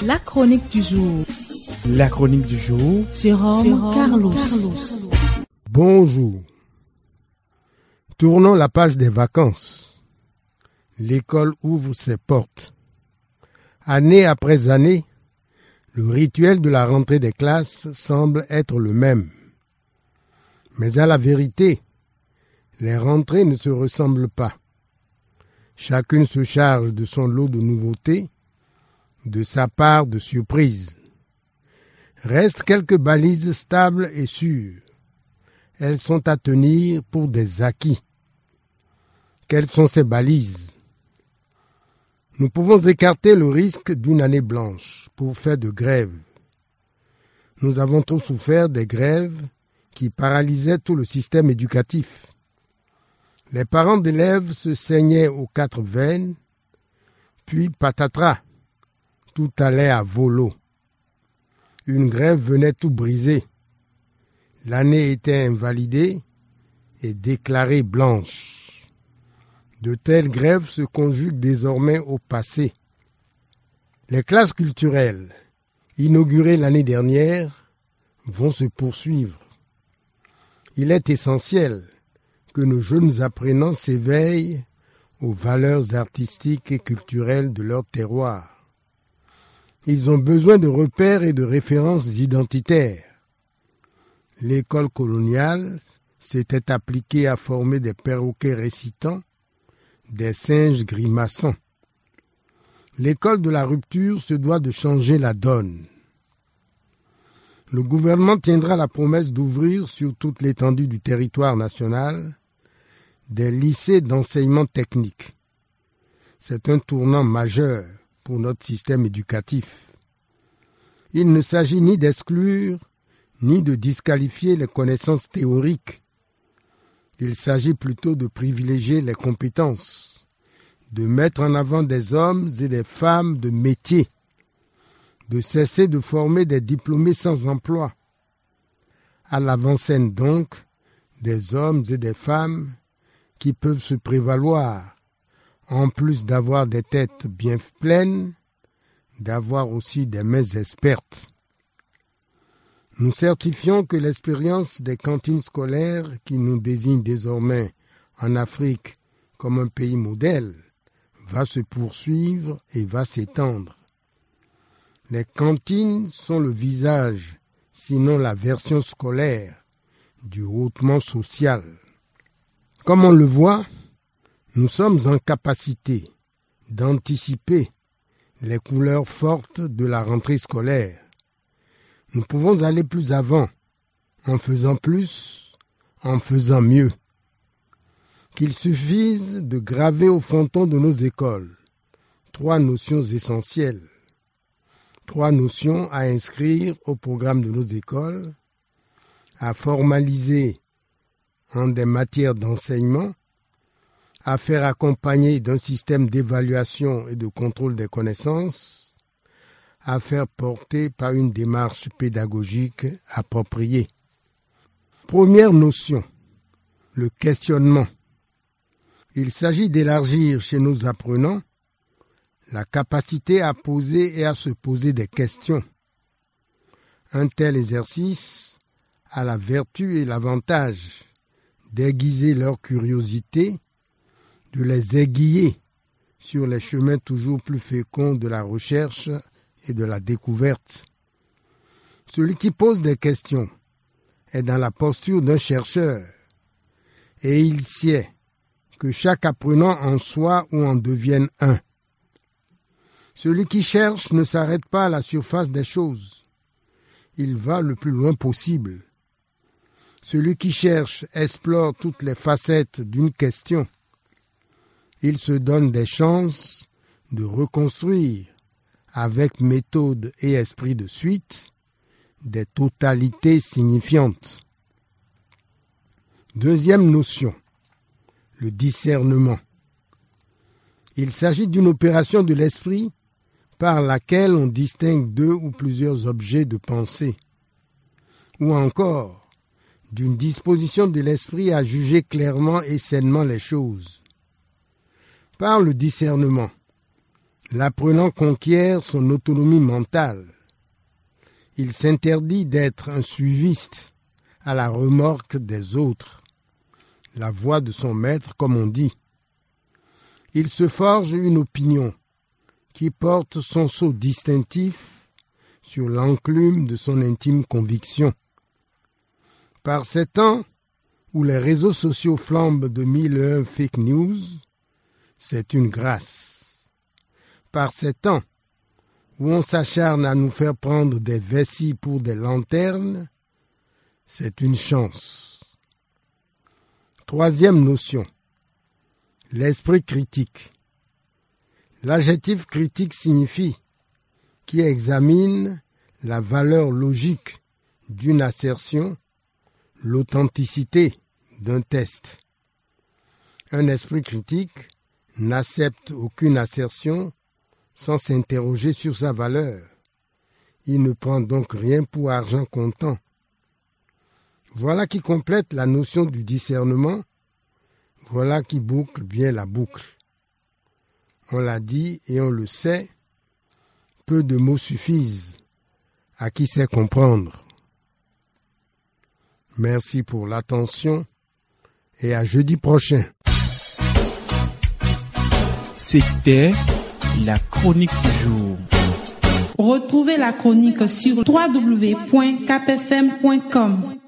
La chronique du jour. La chronique du jour. Jérôme Carlos. Bonjour. Tournons la page des vacances. L'école ouvre ses portes. Année après année, le rituel de la rentrée des classes semble être le même. Mais à la vérité, les rentrées ne se ressemblent pas. Chacune se charge de son lot de nouveautés, de sa part de surprises. Restent quelques balises stables et sûres. Elles sont à tenir pour des acquis. Quelles sont ces balises? Nous pouvons écarter le risque d'une année blanche pour faire de grèves. Nous avons trop souffert des grèves qui paralysaient tout le système éducatif. Les parents d'élèves se saignaient aux quatre veines, puis patatras, tout allait à volo. Une grève venait tout briser. L'année était invalidée et déclarée blanche. De telles grèves se conjuguent désormais au passé. Les classes culturelles, inaugurées l'année dernière, vont se poursuivre. Il est essentiel que nos jeunes apprenants s'éveillent aux valeurs artistiques et culturelles de leur terroir. Ils ont besoin de repères et de références identitaires. L'école coloniale s'était appliquée à former des perroquets récitants, des singes grimaçants. L'école de la rupture se doit de changer la donne. Le gouvernement tiendra la promesse d'ouvrir sur toute l'étendue du territoire national des lycées d'enseignement technique. C'est un tournant majeur pour notre système éducatif. Il ne s'agit ni d'exclure, ni de disqualifier les connaissances théoriques. Il s'agit plutôt de privilégier les compétences, de mettre en avant des hommes et des femmes de métier, de cesser de former des diplômés sans emploi. À l'avant-scène donc, des hommes et des femmes qui peuvent se prévaloir, en plus d'avoir des têtes bien pleines, d'avoir aussi des mains expertes. Nous certifions que l'expérience des cantines scolaires, qui nous désigne désormais en Afrique comme un pays modèle, va se poursuivre et va s'étendre. Les cantines sont le visage, sinon la version scolaire, du hautement social. Comme on le voit, nous sommes en capacité d'anticiper les couleurs fortes de la rentrée scolaire. Nous pouvons aller plus avant, en faisant plus, en faisant mieux. Qu'il suffise de graver au fronton de nos écoles 3 notions essentielles, 3 notions à inscrire au programme de nos écoles, à formaliser en des matières d'enseignement, à faire accompagner d'un système d'évaluation et de contrôle des connaissances, à faire porter par une démarche pédagogique appropriée. Première notion, le questionnement. Il s'agit d'élargir chez nos apprenants la capacité à poser et à se poser des questions. Un tel exercice a la vertu et l'avantage d'aiguiser leur curiosité, de les aiguiller sur les chemins toujours plus féconds de la recherche et de la découverte. Celui qui pose des questions est dans la posture d'un chercheur et il sait que chaque apprenant en soit ou en devienne un. Celui qui cherche ne s'arrête pas à la surface des choses. Il va le plus loin possible. Celui qui cherche explore toutes les facettes d'une question. Il se donne des chances de reconstruire, avec méthode et esprit de suite, des totalités signifiantes. Deuxième notion, le discernement. Il s'agit d'une opération de l'esprit par laquelle on distingue 2 ou plusieurs objets de pensée, ou encore d'une disposition de l'esprit à juger clairement et sainement les choses. Par le discernement, L'apprenant conquiert son autonomie mentale. Il s'interdit d'être un suiviste à la remorque des autres, la voix de son maître, comme on dit. Il se forge une opinion qui porte son sceau distinctif sur l'enclume de son intime conviction. Par ces temps où les réseaux sociaux flambent de 1001 fake news, c'est une grâce. Par ces temps où on s'acharne à nous faire prendre des vessies pour des lanternes, c'est une chance. Troisième notion, l'esprit critique. L'adjectif critique signifie qui examine la valeur logique d'une assertion, l'authenticité d'un test. Un esprit critique n'accepte aucune assertion sans s'interroger sur sa valeur. Il ne prend donc rien pour argent comptant. Voilà qui complète la notion du discernement, voilà qui boucle bien la boucle. On l'a dit et on le sait, peu de mots suffisent à qui sait comprendre. Merci pour l'attention et à jeudi prochain. C'était la chronique du jour. Retrouvez la chronique sur www.capfm.com.